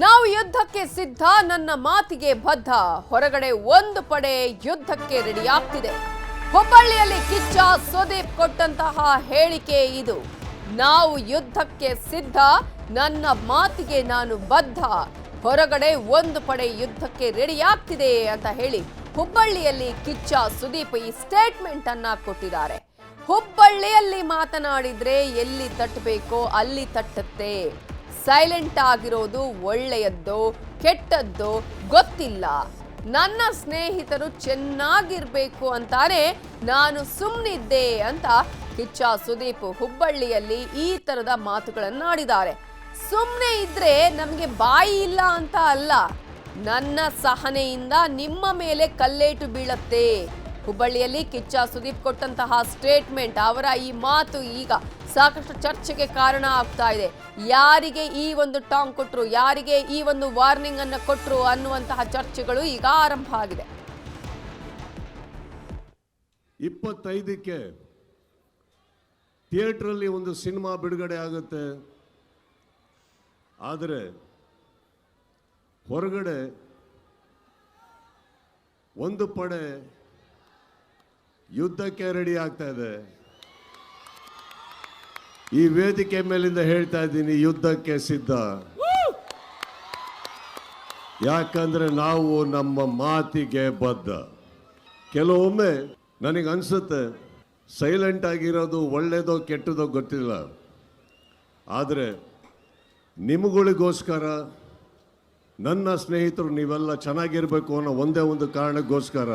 ನಾವು ಯುದ್ಧಕ್ಕೆ ಸಿದ್ಧ, ನನ್ನ ಮಾತಿಗೆ ಬದ್ಧ. ಹೊರಗಡೆ ಒಂದು ಪಡೆ ಯುದ್ಧಕ್ಕೆ ರೆಡಿಯಾಗ್ತಿದೆ. ಹುಬ್ಬಳ್ಳಿಯಲ್ಲಿ ಕಿಚ್ಚ ಸುದೀಪ್ ಕೊಟ್ಟಂತಹ ಹೇಳಿಕೆ ಇದು. ನಾವು ಯುದ್ಧಕ್ಕೆ ಸಿದ್ಧ, ನನ್ನ ಮಾತಿಗೆ ನಾನು ಬದ್ಧ. ಹೊರಗಡೆ ಒಂದು ಪಡೆ ಯುದ್ಧಕ್ಕೆ ರೆಡಿಯಾಗ್ತಿದೆ ಅಂತ ಹೇಳಿ ಹುಬ್ಬಳ್ಳಿಯಲ್ಲಿ ಕಿಚ್ಚ ಸುದೀಪ್ ಈ ಸ್ಟೇಟ್ಮೆಂಟ್ ಅನ್ನ ಕೊಟ್ಟಿದ್ದಾರೆ. ಹುಬ್ಬಳ್ಳಿಯಲ್ಲಿ ಮಾತನಾಡಿದ್ರೆ ಎಲ್ಲಿ ತಟ್ಟಬೇಕೋ ಅಲ್ಲಿ ತಟ್ಟುತ್ತೆ. ಸೈಲೆಂಟ್ ಆಗಿರೋದು ಒಳ್ಳೆಯದ್ದೋ ಕೆಟ್ಟದ್ದೋ ಗೊತ್ತಿಲ್ಲ. ನನ್ನ ಸ್ನೇಹಿತರು ಚೆನ್ನಾಗಿರ್ಬೇಕು ಅಂತಾನೆ ನಾನು ಸುಮ್ಮನಿದ್ದೆ ಅಂತ ಕಿಚ್ಚ ಸುದೀಪ್ ಹುಬ್ಬಳ್ಳಿಯಲ್ಲಿ ಈ ತರದ ಮಾತುಗಳನ್ನಾಡಿದ್ದಾರೆ. ಸುಮ್ಮನೆ ಇದ್ರೆ ನಮಗೆ ಬಾಯಿ ಇಲ್ಲ ಅಂತ ಅಲ್ಲ, ನನ್ನ ಸಹನೆಯಿಂದ ನಿಮ್ಮ ಮೇಲೆ ಕಲ್ಲೇಟು ಬೀಳತ್ತೆ. ಹುಬ್ಬಳ್ಳಿಯಲ್ಲಿ ಕಿಚ್ಚ ಸುದೀಪ್ ಕೊಟ್ಟಂತಹ ಸ್ಟೇಟ್ಮೆಂಟ್, ಅವರ ಈ ಮಾತು ಈಗ ಸಾಕಷ್ಟು ಚರ್ಚೆಗೆ ಕಾರಣ ಆಗ್ತಾ ಇದೆ. ಯಾರಿಗೆ ಈ ಒಂದು ಟಾಂಗ್ ಕೊಟ್ರು, ಯಾರಿಗೆ ಈ ಒಂದು ವಾರ್ನಿಂಗ್ ಅನ್ನು ಕೊಟ್ರು ಅನ್ನುವಂತಹ ಚರ್ಚೆಗಳು ಈಗ ಆರಂಭ ಆಗಿದೆ. 25ಕ್ಕೆ ಥಿಯೇಟ್ರಲ್ಲಿ ಒಂದು ಸಿನಿಮಾ ಬಿಡುಗಡೆ ಆಗುತ್ತೆ. ಆದರೆ ಹೊರಗಡೆ ಒಂದು ಪಡೆ ಯುದ್ಧಕ್ಕೆ ರೆಡಿ ಆಗ್ತಾ ಇದೆ. ಈ ವೇದಿಕೆ ಮೇಲಿಂದ ಹೇಳ್ತಾ ಇದ್ದೀನಿ, ಯುದ್ಧಕ್ಕೆ ಸಿದ್ಧ. ಯಾಕಂದ್ರೆ ನಾವು ನಮ್ಮ ಮಾತಿಗೆ ಬದ್ಧ. ಕೆಲವೊಮ್ಮೆ ನನಗೆ ಅನ್ಸುತ್ತೆ ಸೈಲೆಂಟ್ ಆಗಿರೋದು ಒಳ್ಳೆಯದೋ ಕೆಟ್ಟದೋ ಗೊತ್ತಿಲ್ಲ, ಆದರೆ ನಿಮಗಳಿಗೋಸ್ಕರ, ನನ್ನ ಸ್ನೇಹಿತರು ನೀವೆಲ್ಲ ಚೆನ್ನಾಗಿರ್ಬೇಕು ಅನ್ನೋ ಒಂದೇ ಒಂದು ಕಾರಣಕ್ಕೋಸ್ಕರ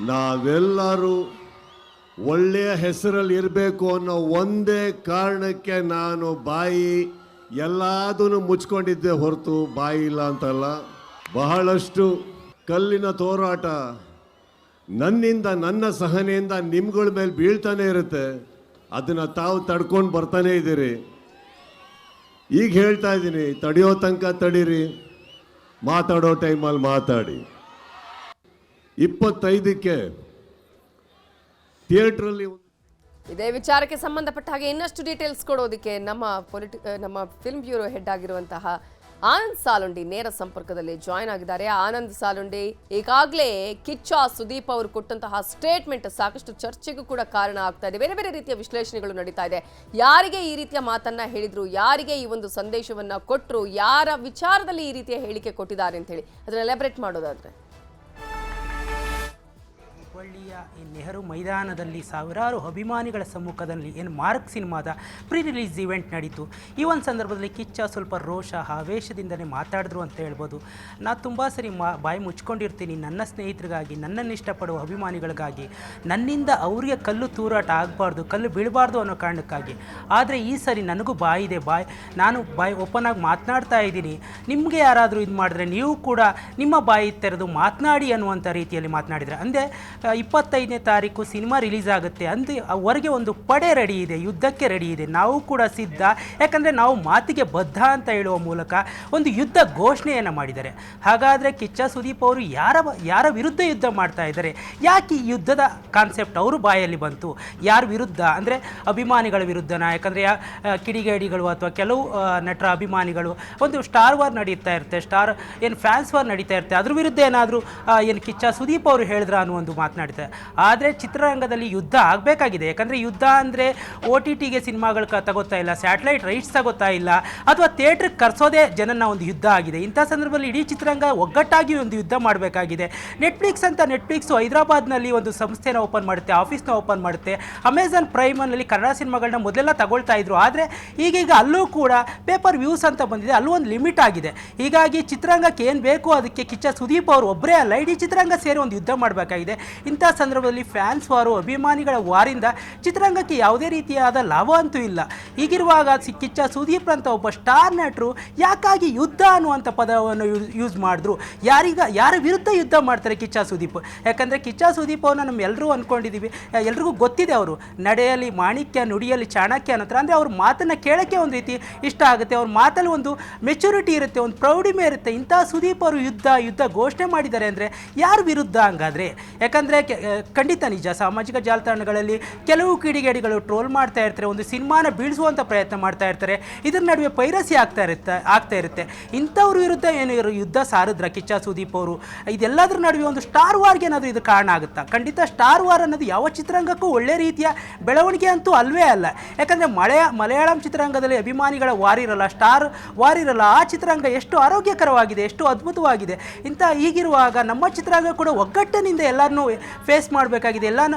ನಾವೆಲ್ಲರೂ ಒಳ್ಳೆಯ ಹೆಸರಲ್ಲಿ ಇರಬೇಕು ಅನ್ನೋ ಒಂದೇ ಕಾರಣಕ್ಕೆ ನಾನು ಬಾಯಿ ಎಲ್ಲದನ್ನು ಮುಚ್ಕೊಂಡಿದ್ದೆ ಹೊರತು ಬಾಯಿ ಇಲ್ಲ ಅಂತಲ್ಲ. ಬಹಳಷ್ಟು ಕಲ್ಲಿನ ತೋರಾಟ ನನ್ನಿಂದ, ನನ್ನ ಸಹನೆಯಿಂದ ನಿಮ್ಗಳ ಮೇಲೆ ಬೀಳ್ತಾನೆ ಇರುತ್ತೆ. ಅದನ್ನು ತಾವು ತಡ್ಕೊಂಡು ಬರ್ತಾನೆ ಇದ್ದೀರಿ. ಈಗ ಹೇಳ್ತಾ ಇದ್ದೀನಿ, ತಡೆಯೋ ತನಕ ತಡೀರಿ, ಮಾತಾಡೋ ಟೈಮಲ್ಲಿ ಮಾತಾಡಿ. 25ಕ್ಕೆ ಥಿಯೇಟ್ರಲ್ಲಿ ಇದೇ ವಿಚಾರಕ್ಕೆ ಸಂಬಂಧಪಟ್ಟ ಹಾಗೆ ಇನ್ನಷ್ಟು ಡೀಟೇಲ್ಸ್ ಕೊಡೋದಕ್ಕೆ ನಮ್ಮ ಫಿಲ್ಮ್ ಬ್ಯೂರೋ ಹೆಡ್ ಆಗಿರುವಂತಹ ಆನಂದ್ ಸಾಲುಂಡಿ ನೇರ ಸಂಪರ್ಕದಲ್ಲಿ ಜಾಯ್ನ್ ಆಗಿದ್ದಾರೆ. ಆನಂದ್ ಸಾಲುಂಡಿ, ಈಗಾಗಲೇ ಕಿಚ್ಚ ಸುದೀಪ್ ಅವರು ಕೊಟ್ಟಂತಹ ಸ್ಟೇಟ್ಮೆಂಟ್ ಸಾಕಷ್ಟು ಚರ್ಚೆಗೂ ಕೂಡ ಕಾರಣ ಆಗ್ತಾ ಇದೆ. ಬೇರೆ ಬೇರೆ ರೀತಿಯ ವಿಶ್ಲೇಷಣೆಗಳು ನಡೀತಾ ಇದೆ. ಯಾರಿಗೆ ಈ ರೀತಿಯ ಮಾತನ್ನ ಹೇಳಿದ್ರು, ಯಾರಿಗೆ ಈ ಒಂದು ಸಂದೇಶವನ್ನ ಕೊಟ್ಟರು, ಯಾರ ವಿಚಾರದಲ್ಲಿ ಈ ರೀತಿಯ ಹೇಳಿಕೆ ಕೊಟ್ಟಿದ್ದಾರೆ ಅಂತ ಹೇಳಿ ಅದನ್ನ ಎಲಾಬರೇಟ್ ಮಾಡೋದಾದ್ರೆ. ಹುಬ್ಬಳ್ಳಿಯ ಈ ನೆಹರು ಮೈದಾನದಲ್ಲಿ ಸಾವಿರಾರು ಅಭಿಮಾನಿಗಳ ಸಮ್ಮುಖದಲ್ಲಿ ಏನು ಮಾರ್ಕ್ ಸಿನಿಮಾದ ಪ್ರೀ ರಿಲೀಸ್ ಇವೆಂಟ್ ನಡೀತು. ಈ ಒಂದು ಸಂದರ್ಭದಲ್ಲಿ ಕಿಚ್ಚ ಸ್ವಲ್ಪ ರೋಷ ಆವೇಶದಿಂದಲೇ ಮಾತಾಡಿದ್ರು ಅಂತ ಹೇಳ್ಬೋದು. ನಾನು ತುಂಬ ಸರಿ ಬಾಯಿ ಮುಚ್ಕೊಂಡಿರ್ತೀನಿ ನನ್ನ ಸ್ನೇಹಿತರಿಗಾಗಿ, ನನ್ನನ್ನು ಇಷ್ಟಪಡುವ ಅಭಿಮಾನಿಗಳಿಗಾಗಿ, ನನ್ನಿಂದ ಅವರಿಗೆ ಕಲ್ಲು ತೂರಾಟ ಆಗಬಾರ್ದು, ಕಲ್ಲು ಬೀಳಬಾರ್ದು ಅನ್ನೋ ಕಾರಣಕ್ಕಾಗಿ. ಆದರೆ ಈ ಸರಿ ನನಗೂ ಬಾಯಿದೆ, ನಾನು ಬಾಯಿ ಓಪನ್ ಆಗಿ ಮಾತನಾಡ್ತಾ ಇದ್ದೀನಿ. ನಿಮಗೆ ಯಾರಾದರೂ ಇದು ಮಾಡಿದ್ರೆ ನೀವು ಕೂಡ ನಿಮ್ಮ ಬಾಯಿ ತೆರೆದು ಮಾತನಾಡಿ ಅನ್ನುವಂಥ ರೀತಿಯಲ್ಲಿ ಮಾತನಾಡಿದರೆ. ಅಂದರೆ 25ನೇ ತಾರೀಕು ಸಿನಿಮಾ ರಿಲೀಸ್ ಆಗುತ್ತೆ, ಅಂದರೆ ಅವರಿಗೆ ಒಂದು ಪಡೆ ರೆಡಿ ಇದೆ, ಯುದ್ಧಕ್ಕೆ ರೆಡಿ ಇದೆ, ನಾವು ಕೂಡ ಸಿದ್ಧ. ಯಾಕಂದರೆ ನಾವು ಮಾತಿಗೆ ಬದ್ಧ ಅಂತ ಹೇಳುವ ಮೂಲಕ ಒಂದು ಯುದ್ಧ ಘೋಷಣೆಯನ್ನು ಮಾಡಿದ್ದಾರೆ. ಹಾಗಾದರೆ ಕಿಚ್ಚ ಸುದೀಪ್ ಅವರು ಯಾರ ವಿರುದ್ಧ ಯುದ್ಧ ಮಾಡ್ತಾ ಇದ್ದಾರೆ? ಯಾಕೆ ಈ ಯುದ್ಧದ ಕಾನ್ಸೆಪ್ಟ್ ಅವರು ಬಾಯಲ್ಲಿ ಬಂತು? ಯಾರ ವಿರುದ್ಧ ಅಂದರೆ ಅಭಿಮಾನಿಗಳ ವಿರುದ್ಧನ? ಯಾಕಂದರೆ ಕಿಡಿಗೇಡಿಗಳು ಅಥವಾ ಕೆಲವು ನಟರ ಅಭಿಮಾನಿಗಳು ಒಂದು ಸ್ಟಾರ್ ವಾರ್ ನಡೀತಾ ಇರುತ್ತೆ, ಫ್ಯಾನ್ಸ್ ವಾರ್ ನಡೀತಾ ಇರುತ್ತೆ, ಅದ್ರ ವಿರುದ್ಧ ಏನಾದರೂ ಏನು ಕಿಚ್ಚ ಸುದೀಪ್ ಅವರು ಹೇಳಿದ್ರ ಅನ್ನೋ ಒಂದು ಮಾತನಾಡ್ತಾರೆ. ಆದರೆ ಚಿತ್ರರಂಗದಲ್ಲಿ ಯುದ್ಧ ಆಗಬೇಕಾಗಿದೆ. ಯಾಕಂದರೆ ಯುದ್ಧ ಅಂದರೆ OTTಗೆ ಸಿನಿಮಾಗಳು ತಗೋತಾ ಇಲ್ಲ, ಸ್ಯಾಟಲೈಟ್ ರೈಟ್ಸ್ ತಗೋತಾ ಇಲ್ಲ, ಅಥವಾ ಥಿಯೇಟ್ರಿಗೆ ಕರೆಸೋದೇ ಜನನ ಒಂದು ಯುದ್ಧ ಆಗಿದೆ. ಇಂಥ ಸಂದರ್ಭದಲ್ಲಿ ಇಡೀ ಚಿತ್ರರಂಗ ಒಗ್ಗಟ್ಟಾಗಿ ಒಂದು ಯುದ್ಧ ಮಾಡಬೇಕಾಗಿದೆ. ನೆಟ್ಫ್ಲಿಕ್ಸು ಹೈದರಾಬಾದ್ನಲ್ಲಿ ಒಂದು ಸಂಸ್ಥೆನ ಓಪನ್ ಮಾಡುತ್ತೆ, ಆಫೀಸ್ನ ಓಪನ್ ಮಾಡುತ್ತೆ. ಅಮೆಝಾನ್ ಪ್ರೈಮ್ನಲ್ಲಿ ಕನ್ನಡ ಸಿನಿಮಾಗಳನ್ನ ಮೊದಲೆಲ್ಲ ತಗೊಳ್ತಾ ಇದ್ರು. ಆದರೆ ಈಗೀಗ ಅಲ್ಲೂ ಕೂಡ ಪೇಪರ್ ವ್ಯೂಸ್ ಅಂತ ಬಂದಿದೆ, ಅಲ್ಲೂ ಒಂದು ಲಿಮಿಟ್ ಆಗಿದೆ. ಹೀಗಾಗಿ ಚಿತ್ರರಂಗಕ್ಕೆ ಏನು ಬೇಕು ಅದಕ್ಕೆ ಕಿಚ್ಚ ಸುದೀಪ್ ಅವರು ಒಬ್ಬರೇ ಅಲ್ಲ, ಇಡೀ ಚಿತ್ರರಂಗ ಸೇರಿ ಒಂದು ಯುದ್ಧ ಮಾಡಬೇಕಾಗಿದೆ. ಇಂಥ ಸಂದರ್ಭದಲ್ಲಿ ಫ್ಯಾನ್ಸ್ ವಾರು, ಅಭಿಮಾನಿಗಳ ವಾರಿಂದ ಚಿತ್ರರಂಗಕ್ಕೆ ಯಾವುದೇ ರೀತಿಯಾದ ಲಾಭ ಅಂತೂ ಇಲ್ಲ. ಹೀಗಿರುವಾಗ ಕಿಚ್ಚ ಸುದೀಪ್ ಅಂತ ಒಬ್ಬ ಸ್ಟಾರ್ ನಟರು ಯಾಕಾಗಿ ಯುದ್ಧ ಅನ್ನುವಂಥ ಪದವನ್ನು ಯೂಸ್ ಮಾಡಿದ್ರು? ಯಾರ ವಿರುದ್ಧ ಯುದ್ಧ ಮಾಡ್ತಾರೆ ಕಿಚ್ಚ ಸುದೀಪ್? ಯಾಕಂದರೆ ಕಿಚ್ಚ ಸುದೀಪ್ ಅವ್ರನ್ನ ನಮ್ಮೆಲ್ಲರೂ ಅಂದ್ಕೊಂಡಿದ್ದೀವಿ, ಎಲ್ರಿಗೂ ಗೊತ್ತಿದೆ, ಅವರು ನಡೆಯಲ್ಲಿ ಮಾಣಿಕ್ಯ, ನುಡಿಯಲ್ಲಿ ಚಾಣಕ್ಯ ಅನ್ನೋ ಥರ. ಅಂದರೆ ಅವ್ರ ಮಾತನ್ನು ಕೇಳೋಕ್ಕೆ ಒಂದು ರೀತಿ ಇಷ್ಟ ಆಗುತ್ತೆ, ಅವ್ರ ಮಾತಲ್ಲಿ ಒಂದು ಮೆಚುರಿಟಿ ಇರುತ್ತೆ, ಒಂದು ಪ್ರೌಢಿಮೆ ಇರುತ್ತೆ. ಇಂಥ ಸುದೀಪ್ ಅವರು ಯುದ್ಧ ಘೋಷಣೆ ಮಾಡಿದ್ದಾರೆ ಅಂದರೆ ಯಾರ ವಿರುದ್ಧ ಹಂಗಾದರೆ? ಯಾಕಂದರೆ ಆದರೆ ಖಂಡಿತ ನಿಜ, ಸಾಮಾಜಿಕ ಜಾಲತಾಣಗಳಲ್ಲಿ ಕೆಲವು ಕಿಡಿಗೇಡಿಗಳು ಟ್ರೋಲ್ ಮಾಡ್ತಾ ಇರ್ತಾರೆ, ಒಂದು ಸಿನಿಮಾನ ಬೀಳಿಸುವಂಥ ಪ್ರಯತ್ನ ಮಾಡ್ತಾ ಇರ್ತಾರೆ. ಇದರ ನಡುವೆ ಪೈರಸಿ ಆಗ್ತಾ ಇರುತ್ತೆ. ಇಂಥವ್ರ ವಿರುದ್ಧ ಏನು ಯುದ್ಧ ಸಾರಿದ್ರ ಕಿಚ್ಚ ಸುದೀಪ್ ಅವರು? ಇದೆಲ್ಲದರ ನಡುವೆ ಒಂದು ಸ್ಟಾರ್ ವಾರ್ಗೆ ಏನಾದರೂ ಇದು ಕಾರಣ ಆಗುತ್ತಾ? ಖಂಡಿತ ಸ್ಟಾರ್ ವಾರ್ ಅನ್ನೋದು ಯಾವ ಚಿತ್ರರಂಗಕ್ಕೂ ಒಳ್ಳೆ ರೀತಿಯ ಬೆಳವಣಿಗೆ ಅಂತೂ ಅಲ್ವೇ ಅಲ್ಲ. ಯಾಕಂದರೆ ಮಲಯಾಳಂ ಚಿತ್ರರಂಗದಲ್ಲಿ ಅಭಿಮಾನಿಗಳ ವಾರಿರಲ್ಲ, ಸ್ಟಾರ್ ವಾರಿರಲ್ಲ. ಆ ಚಿತ್ರರಂಗ ಎಷ್ಟು ಆರೋಗ್ಯಕರವಾಗಿದೆ, ಎಷ್ಟು ಅದ್ಭುತವಾಗಿದೆ. ಹೀಗಿರುವಾಗ ನಮ್ಮ ಚಿತ್ರರಂಗ ಕೂಡ ಒಗ್ಗಟ್ಟಿನಿಂದ ಎಲ್ಲರನ್ನೂ ಫೇಸ್ ಮಾಡಬೇಕಾಗಿದೆ.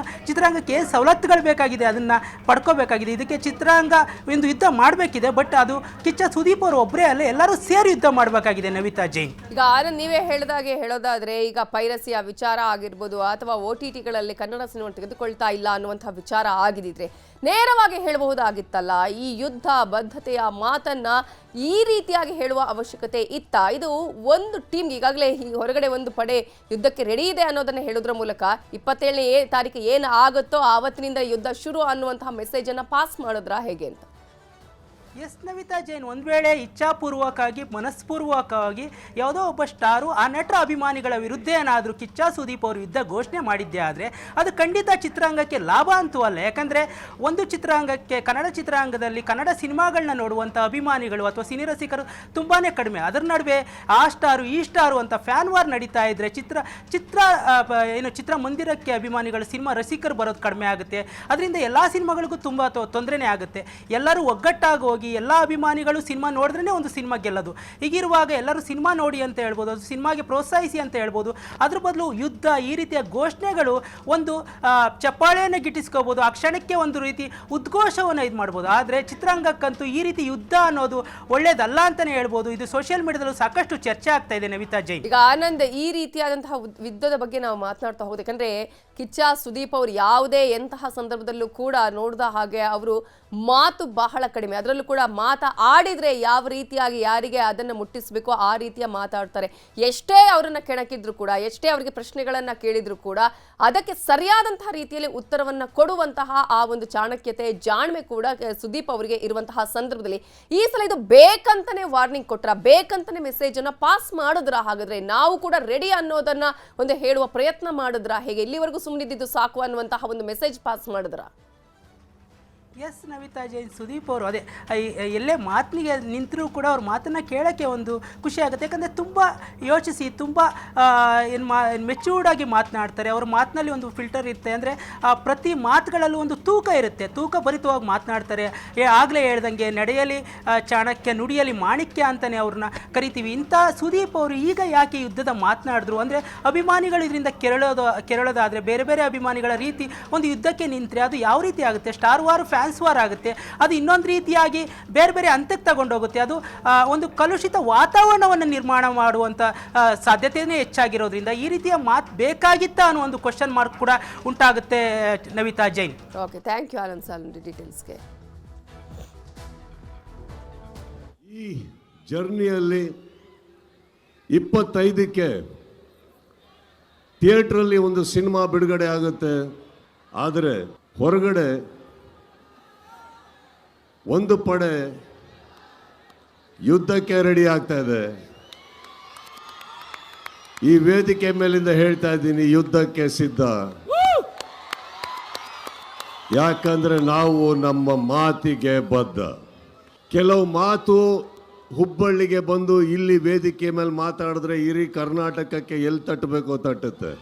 ಚಿತ್ರರಂಗಕ್ಕೆ ಏನು ಸವಲತ್ತುಗಳು ಬೇಕಾಗಿದೆ ಅದನ್ನು ಪಡ್ಕೋಬೇಕಾಗಿದೆ. ಇದಕ್ಕೆ ಚಿತ್ರರಂಗ ಒಂದು ಯುದ್ಧ ಮಾಡಬೇಕಿದೆ. ಬಟ್ ಅದು ಕಿಚ್ಚ ಸುದೀಪ್ ಅವರು ಒಬ್ಬರೇ ಅಲ್ಲ, ಎಲ್ಲರೂ ಸೇರಿ ಯುದ್ಧ ಮಾಡಬೇಕಾಗಿದೆ. ನವಿತಾ ಜೈನ್, ಈಗ ನೀವೇ ಹೇಳೋದಾದ್ರೆ ಈಗ ಪೈರಸಿಯ ವಿಚಾರ ಆಗಿರ್ಬೋದು ಅಥವಾ OTTಗಳಲ್ಲಿ ಕನ್ನಡ ಸಿನಿಮಾ ತೆಗೆದುಕೊಳ್ತಾ ಇಲ್ಲ ಅನ್ನುವಂಥ ವಿಚಾರ ಆಗಿದ್ದಿದ್ರೆ ನೇರವಾಗಿ ಹೇಳಬಹುದಾಗಿತ್ತಲ್ಲ. ಈ ಯುದ್ಧ ಬದ್ಧತೆಯ ಮಾತನ್ನ ಈ ರೀತಿಯಾಗಿ ಹೇಳುವ ಅವಶ್ಯಕತೆ ಇತ್ತ? ಇದು ಒಂದು ಟೀಮ್ ಈಗಾಗಲೇ ಹೊರಗಡೆ ಒಂದು ಪಡೆ ಯುದ್ಧಕ್ಕೆ ರೆಡಿ ಇದೆ ಅನ್ನೋದನ್ನ ಹೇಳೋದ್ರ ಮೂಲಕ 27ನೇ ತಾರೀಕು ಏನು ಆಗುತ್ತೋ ಆವತ್ತಿನಿಂದ ಯುದ್ಧ ಶುರು ಅನ್ನುವಂತಹ ಮೆಸೇಜ್ ಅನ್ನ ಪಾಸ್ ಮಾಡಿದ್ರ ಹೇಗೆ ಅಂತ? ಎಸ್ ನವಿತಾ ಜೈನ್, ಒಂದು ವೇಳೆ ಇಚ್ಛಾಪೂರ್ವಕವಾಗಿ ಮನಸ್ಪೂರ್ವಕವಾಗಿ ಯಾವುದೋ ಒಬ್ಬ ಸ್ಟಾರು ಆ ನಟರ ಅಭಿಮಾನಿಗಳ ವಿರುದ್ಧ ಏನಾದರೂ ಕಿಚ್ಚ ಸುದೀಪ್ ಅವರು ಯುದ್ಧ ಘೋಷಣೆ ಮಾಡಿದ್ದೆ ಆದರೆ ಅದು ಖಂಡಿತ ಚಿತ್ರರಂಗಕ್ಕೆ ಲಾಭ ಅಂತೂ ಅಲ್ಲ. ಯಾಕಂದರೆ ಒಂದು ಚಿತ್ರರಂಗಕ್ಕೆ, ಕನ್ನಡ ಚಿತ್ರರಂಗದಲ್ಲಿ ಕನ್ನಡ ಸಿನಿಮಾಗಳನ್ನ ನೋಡುವಂಥ ಅಭಿಮಾನಿಗಳು ಅಥವಾ ಸಿನಿರಸಿಕರು ತುಂಬಾ ಕಡಿಮೆ. ಅದರ ನಡುವೆ ಆ ಸ್ಟಾರು ಈ ಸ್ಟಾರು ಅಂತ ಫ್ಯಾನ್ ವಾರ್ ನಡೀತಾ ಇದ್ದರೆ ಚಿತ್ರಮಂದಿರಕ್ಕೆ ಅಭಿಮಾನಿಗಳು, ಸಿನಿಮಾ ರಸಿಕರು ಬರೋದು ಕಡಿಮೆ ಆಗುತ್ತೆ. ಅದರಿಂದ ಎಲ್ಲ ಸಿನಿಮಾಗಳಿಗೂ ತುಂಬ ತೊಂದರೆನೇ ಆಗುತ್ತೆ. ಎಲ್ಲರೂ ಒಗ್ಗಟ್ಟಾಗಿ ಹೋಗಿ ಎಲ್ಲ ಅಭಿಮಾನಿಗಳು ಸಿನಿಮಾ ನೋಡಿದ್ರೇ ಒಂದು ಸಿನಿಮಾ ಗೆಲ್ಲೋದು. ಹೀಗಿರುವಾಗ ಎಲ್ಲರೂ ಸಿನಿಮಾ ನೋಡಿ ಅಂತ ಹೇಳ್ಬೋದು, ಅದು ಸಿನಿಮಾಗೆ ಪ್ರೋತ್ಸಾಹಿಸಿ ಅಂತ ಹೇಳ್ಬೋದು. ಅದ್ರ ಬದಲು ಯುದ್ಧ, ಈ ರೀತಿಯ ಘೋಷಣೆಗಳು ಒಂದು ಚಪ್ಪಾಳೆಯನ್ನು ಗಿಟ್ಟಿಸ್ಕೋಬೋದು, ಆ ಕ್ಷಣಕ್ಕೆ ಒಂದು ರೀತಿ ಉದ್ಘೋಷವನ್ನು ಇದು ಮಾಡ್ಬೋದು. ಆದರೆ ಚಿತ್ರರಂಗಕ್ಕಂತೂ ಈ ರೀತಿ ಯುದ್ಧ ಅನ್ನೋದು ಒಳ್ಳೇದಲ್ಲ ಅಂತಲೇ ಹೇಳ್ಬೋದು. ಇದು ಸೋಷಿಯಲ್ ಮೀಡಿಯಾದಲ್ಲೂ ಸಾಕಷ್ಟು ಚರ್ಚೆ ಆಗ್ತಾ ಇದೆ. ನವಿತಾ ಜೈನ್, ಈಗ ಆನಂದ್, ಈ ರೀತಿಯಾದಂತಹ ಯುದ್ಧದ ಬಗ್ಗೆ ನಾವು ಮಾತನಾಡ್ತಾ ಹೋಗೋದು, ಯಾಕಂದ್ರೆ ಕಿಚ್ಚ ಸುದೀಪ್ ಅವರು ಯಾವುದೇ ಎಂತಹ ಸಂದರ್ಭದಲ್ಲೂ ಕೂಡ ನೋಡಿದ ಹಾಗೆ ಅವರು ಮಾತು ಬಹಳ ಕಡಿಮೆ. ಅದರಲ್ಲೂ ಕೂಡ ಆಡಿದ್ರೆ ಯಾವ ರೀತಿಯಾಗಿ ಯಾರಿಗೆ ಅದನ್ನು ಮುಟ್ಟಿಸಬೇಕೋ ಆ ರೀತಿಯ ಮಾತಾಡ್ತಾರೆ. ಎಷ್ಟೇ ಅವರನ್ನ ಕೆಣಕಿದ್ರು ಕೂಡ, ಎಷ್ಟೇ ಅವರಿಗೆ ಪ್ರಶ್ನೆಗಳನ್ನ ಕೇಳಿದ್ರು ಕೂಡ ಅದಕ್ಕೆ ಸರಿಯಾದಂತಹ ರೀತಿಯಲ್ಲಿ ಉತ್ತರವನ್ನ ಕೊಡುವಂತಹ ಆ ಒಂದು ಚಾಣಕ್ಯತೆ, ಜಾಣ್ಮೆ ಕೂಡ ಸುದೀಪ್ ಅವರಿಗೆ ಇರುವಂತಹ ಸಂದರ್ಭದಲ್ಲಿ ಈ ಸಲ ಇದು ಬೇಕಂತಾನೆ ವಾರ್ನಿಂಗ್ ಕೊಟ್ರ, ಬೇಕಂತಾನೆ ಮೆಸೇಜ್ ಅನ್ನ ಪಾಸ್ ಮಾಡಿದ್ರ? ಹಾಗಾದ್ರೆ ನಾವು ಕೂಡ ರೆಡಿ ಅನ್ನೋದನ್ನ ಒಂದು ಹೇಳುವ ಪ್ರಯತ್ನ ಮಾಡಿದ್ರ ಹೇಗೆ? ಇಲ್ಲಿವರೆಗೂ ಸುಮ್ಮನಿದ್ದು ಸಾಕು ಅನ್ನುವಂತಹ ಒಂದು ಮೆಸೇಜ್ ಪಾಸ್ ಮಾಡಿದ್ರ? ಎಸ್ ನವಿತಾ ಜೈನ್, ಸುದೀಪ್ ಅವರು ಅದೇ ಎಲ್ಲೇ ಮಾತಿಗೆ ನಿಂತರೂ ಕೂಡ ಅವ್ರ ಮಾತನ್ನು ಕೇಳೋಕ್ಕೆ ಒಂದು ಖುಷಿ ಆಗುತ್ತೆ. ಯಾಕಂದರೆ ತುಂಬ ಯೋಚಿಸಿ, ತುಂಬ ಮೆಚ್ಯೂರ್ಡಾಗಿ ಮಾತನಾಡ್ತಾರೆ. ಅವ್ರ ಮಾತಿನಲ್ಲಿ ಒಂದು ಫಿಲ್ಟರ್ ಇರುತ್ತೆ. ಅಂದರೆ ಪ್ರತಿ ಮಾತುಗಳಲ್ಲೂ ಒಂದು ತೂಕ ಇರುತ್ತೆ, ತೂಕ ಭರಿತವಾಗಿ ಮಾತನಾಡ್ತಾರೆ. ಆಗಲೇ ಹೇಳ್ದಂಗೆ ನಡೆಯಲಿ ಚಾಣಕ್ಯ, ನುಡಿಯಲಿ ಮಾಣಿಕ್ಯ ಅಂತಲೇ ಅವ್ರನ್ನ ಕರಿತೀವಿ. ಇಂಥ ಸುದೀಪ್ ಅವರು ಈಗ ಯಾಕೆ ಯುದ್ಧದ ಮಾತನಾಡಿದ್ರು ಅಂದರೆ, ಅಭಿಮಾನಿಗಳು ಇದರಿಂದ ಕೆರಳೋದಾದರೆ, ಬೇರೆ ಬೇರೆ ಅಭಿಮಾನಿಗಳ ರೀತಿ ಒಂದು ಯುದ್ಧಕ್ಕೆ ನಿಂತರೆ ಅದು ಯಾವ ರೀತಿ ಆಗುತ್ತೆ? ಸ್ಟಾರ್ ವಾರ್, ಫ್ಯಾನ್ಸ್ ವಾರ್ ಆಗುತ್ತೆ. ಅದು ಇನ್ನೊಂದು ರೀತಿಯಾಗಿ ಬೇರೆ ಬೇರೆ ಹಂತಕ್ಕೆ ತಗೊಂಡೋಗುತ್ತೆ. ಅದು ಒಂದು ಕಲುಷಿತ ವಾತಾವರಣವನ್ನು ನಿರ್ಮಾಣ ಮಾಡುವಂಥ ಸಾಧ್ಯತೆಯೇ ಹೆಚ್ಚಾಗಿರೋದ್ರಿಂದ ಈ ರೀತಿಯ ಮಾತು ಬೇಕಾಗಿತ್ತ ಅನ್ನೋ ಒಂದು ಕ್ವಶನ್ ಮಾರ್ಕ್ ಕೂಡ ಉಂಟಾಗುತ್ತೆ. Navita Jain, okay, thank you Anand Sal ಡೀಟೇಲ್ಸ್ಗೆ. ಈ ಜರ್ನಿಯಲ್ಲಿ 25ಕ್ಕೆ ಥಿಯೇಟ್ರಲ್ಲಿ ಒಂದು ಸಿನಿಮಾ ಬಿಡುಗಡೆ ಆಗುತ್ತೆ. ಆದರೆ ಹೊರಗಡೆ ಒಂದು ಪಡೆ ಯುದ್ಧಕ್ಕೆ ರೆಡಿ ಆಗ್ತಾ ಇದೆ. ಈ ವೇದಿಕೆ ಮೇಲಿಂದ ಹೇಳ್ತಾ ಇದ್ದೀನಿ, ಯುದ್ಧಕ್ಕೆ ಸಿದ್ಧ. ಯಾಕಂದ್ರೆ ನಾವು ನಮ್ಮ ಮಾತಿಗೆ ಬದ್ಧ. ಕೆಲವು ಮಾತು ಹುಬ್ಬಳ್ಳಿಗೆ ಬಂದು ಇಲ್ಲಿ ವೇದಿಕೆ ಮೇಲೆ ಮಾತಾಡಿದ್ರೆ ಇಡೀ ಕರ್ನಾಟಕಕ್ಕೆ ಎಲ್ಲಿ ತಟ್ಟಬೇಕೋ ತಟ್ಟುತ್ತೆ,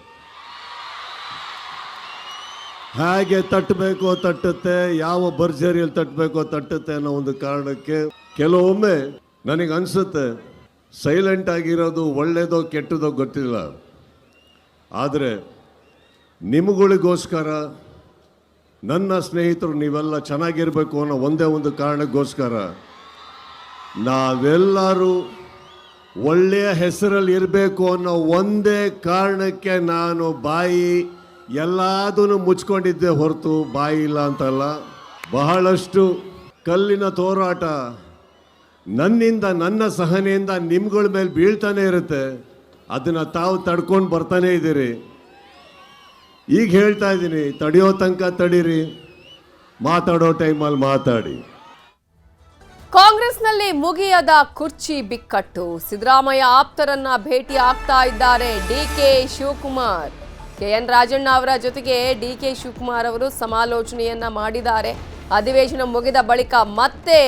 ಹೇಗೆ ತಟ್ಟಬೇಕೋ ತಟ್ಟುತ್ತೆ, ಯಾವ ಭರ್ಜರಿಯಲ್ಲಿ ತಟ್ಟಬೇಕೋ ತಟ್ಟುತ್ತೆ ಅನ್ನೋ ಒಂದು ಕಾರಣಕ್ಕೆ ಕೆಲವೊಮ್ಮೆ ನನಗೆ ಅನಿಸುತ್ತೆ ಸೈಲೆಂಟ್ ಆಗಿರೋದು ಒಳ್ಳೆಯದೋ ಕೆಟ್ಟದೋ ಗೊತ್ತಿಲ್ಲ. ಆದರೆ ನಿಮಗಳಿಗೋಸ್ಕರ, ನನ್ನ ಸ್ನೇಹಿತರು ನೀವೆಲ್ಲ ಚೆನ್ನಾಗಿರಬೇಕು ಅನ್ನೋ ಒಂದೇ ಒಂದು ಕಾರಣಕ್ಕೋಸ್ಕರ, ನಾವೆಲ್ಲರೂ ಒಳ್ಳೆಯ ಹೆಸರಲ್ಲಿ ಇರಬೇಕು ಅನ್ನೋ ಒಂದೇ ಕಾರಣಕ್ಕೆ ನಾನು ಬಾಯಿ ಎಲ್ಲದನ್ನು ಮುಚ್ಕೊಂಡಿದ್ದೆ ಹೊರತು ಬಾಯಿ ಇಲ್ಲ ಅಂತಲ್ಲ. ಬಹಳಷ್ಟು ಕಲ್ಲಿನ ತೋರಾಟ ನನ್ನಿಂದ, ನನ್ನ ಸಹನೆಯಿಂದ ನಿಮ್ಗಳ ಮೇಲೆ ಬೀಳ್ತಾನೆ ಇರುತ್ತೆ. ಅದನ್ನು ತಾವು ತಡ್ಕೊಂಡು ಬರ್ತಾನೆ ಇದ್ದೀರಿ. ಈಗ ಹೇಳ್ತಾ ಇದ್ದೀನಿ, ತಡೆಯೋ ತನಕ ತಡೀರಿ, ಮಾತಾಡೋ ಟೈಮಲ್ಲಿ ಮಾತಾಡಿ. ಕಾಂಗ್ರೆಸ್ನಲ್ಲಿ ಮುಗಿಯದ ಕುರ್ಚಿ ಬಿಕ್ಕಟ್ಟು. ಸಿದ್ದರಾಮಯ್ಯ ಆಪ್ತರನ್ನ ಭೇಟಿ ಆಗ್ತಾ ಇದ್ದಾರೆ ಡಿಕೆ ಶಿವಕುಮಾರ್. KN ರಾಜಣ್ಣ ಅವರ ಜೊತೆಗೆ DK ಶಿವಕುಮಾರ್ ಅವರು ಸಮಾಲೋಚನೆಯನ್ನ ಮಾಡಿದ್ದಾರೆ. ಅಧಿವೇಶನ ಮುಗಿದ ಬಳಿಕ ಮತ್ತೆ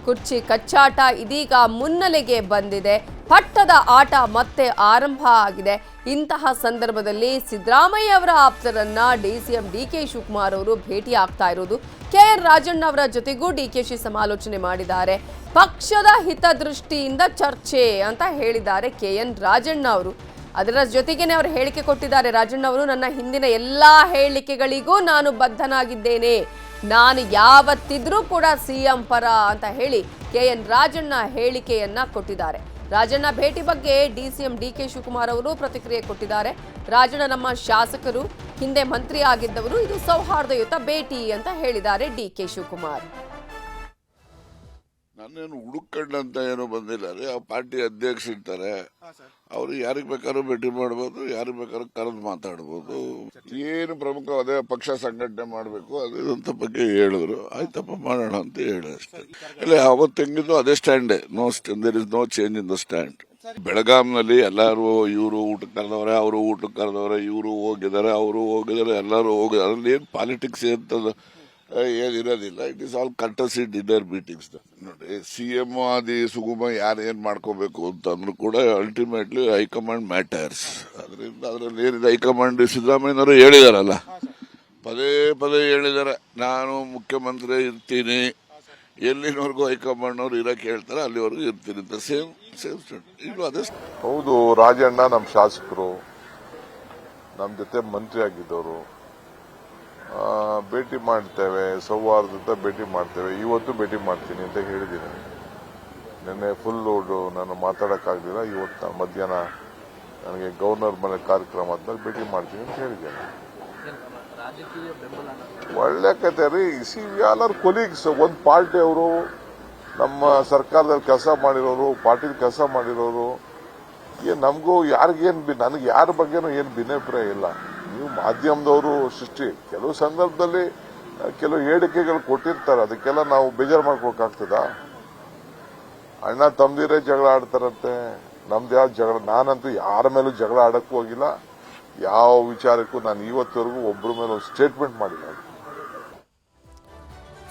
ಕುರ್ಚಿ ಕಚ್ಚಾಟ ಇದೀಗ ಮುನ್ನೆಲೆಗೆ ಬಂದಿದೆ. ಪಟ್ಟದ ಆಟ ಮತ್ತೆ ಆರಂಭ ಆಗಿದೆ. ಇಂತಹ ಸಂದರ್ಭದಲ್ಲಿ ಸಿದ್ದರಾಮಯ್ಯ ಅವರ ಆಪ್ತರನ್ನ DCM DK ಶಿವಕುಮಾರ್ ಅವರು ಭೇಟಿ ಆಗ್ತಾ ಇರೋದು. KN ರಾಜಣ್ಣ ಅವರ ಜೊತೆಗೂ DKಶಿ ಸಮಾಲೋಚನೆ ಮಾಡಿದ್ದಾರೆ. ಪಕ್ಷದ ಹಿತದೃಷ್ಟಿಯಿಂದ ಚರ್ಚೆ ಅಂತ ಹೇಳಿದ್ದಾರೆ KN ರಾಜಣ್ಣ ಅವರು. ಅದರ ಜೊತೆಗೇನೆ ಅವರು ಹೇಳಿಕೆ ಕೊಟ್ಟಿದ್ದಾರೆ. ರಾಜಣ್ಣ ಅವರು, ನನ್ನ ಹಿಂದಿನ ಎಲ್ಲಾ ಹೇಳಿಕೆಗಳಿಗೂ ನಾನು ಬದ್ಧನಾಗಿದ್ದೇನೆ, ನಾನು ಯಾವತ್ತಿದ್ರೂ ಕೂಡ CM ಪರ ಅಂತ ಹೇಳಿ KN ರಾಜಣ್ಣ ಹೇಳಿಕೆಯನ್ನ ಕೊಟ್ಟಿದ್ದಾರೆ. ರಾಜಣ್ಣ ಭೇಟಿ ಬಗ್ಗೆ DCM DK ಶಿವಕುಮಾರ್ ಅವರು ಪ್ರತಿಕ್ರಿಯೆ ಕೊಟ್ಟಿದ್ದಾರೆ. ರಾಜಣ್ಣ ನಮ್ಮ ಶಾಸಕರು, ಹಿಂದೆ ಮಂತ್ರಿ ಆಗಿದ್ದವರು, ಇದು ಸೌಹಾರ್ದಯುತ ಭೇಟಿ ಅಂತ ಹೇಳಿದ್ದಾರೆ DK ಶಿವಕುಮಾರ್. ನಾನೇನು ಹುಡುಕಂಡಂತ ಏನೋ ಬಂದಿಲ್ಲ ರೀ. ಆ ಪಾರ್ಟಿ ಅಧ್ಯಕ್ಷ ಇರ್ತಾರೆ, ಅವರು ಯಾರಿಗೆ ಬೇಕಾದ್ರೂ ಭೇಟಿ ಮಾಡ್ಬೋದು, ಯಾರಿಗೆ ಬೇಕಾದ್ರೂ ಕರೆದು ಮಾತಾಡ್ಬೋದು. ಏನು ಪ್ರಮುಖ ಅದೇ ಪಕ್ಷ ಸಂಘಟನೆ ಮಾಡಬೇಕು ಅದಂತ ಬಗ್ಗೆ ಹೇಳಿದ್ರು. ಆಯ್ತಪ್ಪ ಮಾಡೋಣ ಅಂತ ಹೇಳಿ ಅಷ್ಟೇ. ಇಲ್ಲ ಅವತ್ತು ಹೆಂಗಿದ್ದು ಅದೇ ಸ್ಟ್ಯಾಂಡೇ. There is no change in the stand. ಬೆಳಗಾಂನಲ್ಲಿ ಎಲ್ಲಾರು ಇವರು ಊಟಕ್ಕೆ ಕರೆದವ್ರೆ, ಅವರು ಊಟಕ್ಕೆ ಕರೆದವ್ರೆ, ಇವರು ಹೋಗಿದ್ದಾರೆ, ಅವರು ಹೋಗಿದ್ದಾರೆ, ಎಲ್ಲರೂ ಹೋಗಿದ್ದಾರೆ. ಅದ್ರಲ್ಲಿ ಏನು ಪಾಲಿಟಿಕ್ಸ್ ಅಂತದ ಏನಿರೋದಿಲ್ಲ. It is all courtesy dinner meetings. ನೋಡಿ, CM ಆದಿ ಸುಗಮ ಯಾರು ಏನ್ ಮಾಡ್ಕೋಬೇಕು ಅಂತಂದ್ರು ಕೂಡ ಅಲ್ಟಿಮೇಟ್ಲಿ ಹೈಕಮಾಂಡ್ ಮ್ಯಾಟರ್ಸ್. ಅದರಿಂದ ಅದ್ರಲ್ಲಿ ಏನಿದೆ, ಹೈಕಮಾಂಡ್ ಸಿದ್ದರಾಮಯ್ಯನವರು ಹೇಳಿದಾರಲ್ಲ, ಪದೇ ಪದೇ ಹೇಳಿದ್ದಾರೆ, ನಾನು ಮುಖ್ಯಮಂತ್ರಿ ಇರ್ತೀನಿ, ಎಲ್ಲಿನವರೆಗೂ ಹೈಕಮಾಂಡ್ನವ್ರು ಇರಕ್ಕೆ ಹೇಳ್ತಾರೆ ಅಲ್ಲಿವರೆಗೂ ಇರ್ತೀನಿ ಅಂತ. ಸೇಮ್ ಇದು ಅದೇ. ಹೌದು, ರಾಜಣ್ಣ ನಮ್ಮ ಶಾಸಕರು, ನಮ್ಮ ಜೊತೆ ಮಂತ್ರಿ ಆಗಿದ್ದವರು. ಭೇಟಿ ಮಾಡ್ತೇವೆ, ಸೌಹಾರ್ದತೆ ಭೇಟಿ ಮಾಡ್ತೇವೆ. ಇವತ್ತು ಭೇಟಿ ಮಾಡ್ತೀನಿ ಅಂತ ಹೇಳಿದ್ದೀನಿ. ನಿನ್ನೆ ಫುಲ್ ಲೋಡು ನಾನು ಮಾತಾಡೋಕ್ಕಾಗಲಿಲ್ಲ. ಇವತ್ತು ಮಧ್ಯಾಹ್ನ ನನಗೆ ಗವರ್ನರ್ ಮನೆ ಕಾರ್ಯಕ್ರಮ ಆದ್ಮೇಲೆ ಭೇಟಿ ಮಾಡ್ತೀನಿ ಅಂತ ಹೇಳಿದ್ದೇನೆ. ಒಳ್ಳೆ ಕತೆ ರೀ. ಎಲ್ಲರೂ ಕೊಲೀಗ್ಸ್, ಒಂದು ಪಾರ್ಟಿ ಅವರು, ನಮ್ಮ ಸರ್ಕಾರದಲ್ಲಿ ಕೆಲಸ ಮಾಡಿರೋರು, ಪಾರ್ಟಿಲಿ ಕೆಲಸ ಮಾಡಿರೋರು. ನಮಗೂ ಯಾರಿಗೇನು, ನನಗೆ ಯಾರ ಬಗ್ಗೆನೂ ಏನು ಭಿನ್ನಾಭಿಪ್ರಾಯ ಇಲ್ಲ. ನೀವು ಮಾಧ್ಯಮದವರು ಸೃಷ್ಟಿ ಕೆಲವು ಸಂದರ್ಭದಲ್ಲಿ ಕೆಲವು ಹೇಳಿಕೆಗಳು ಕೊಟ್ಟಿರ್ತಾರೆ, ಅದಕ್ಕೆಲ್ಲ ನಾವು ಬೇಜಾರು ಮಾಡ್ಕೊಳಕ್ಕಾಗ್ತದ? ಅಣ್ಣ ತಮ್ಮದಿರೇ ಜಗಳ ಆಡ್ತಾರಂತೆ, ನಮ್ದು ಯಾವ ಜಗಳ? ನಾನಂತೂ ಯಾರ ಮೇಲೂ ಜಗಳ ಆಡಕ್ಕೂ ಹೋಗಿಲ್ಲ. ಯಾವ ವಿಚಾರಕ್ಕೂ ನಾನು ಇವತ್ತವರೆಗೂ ಒಬ್ಬರ ಮೇಲೆ ಒಂದು ಸ್ಟೇಟ್ಮೆಂಟ್ ಮಾಡಿಲ್ಲ.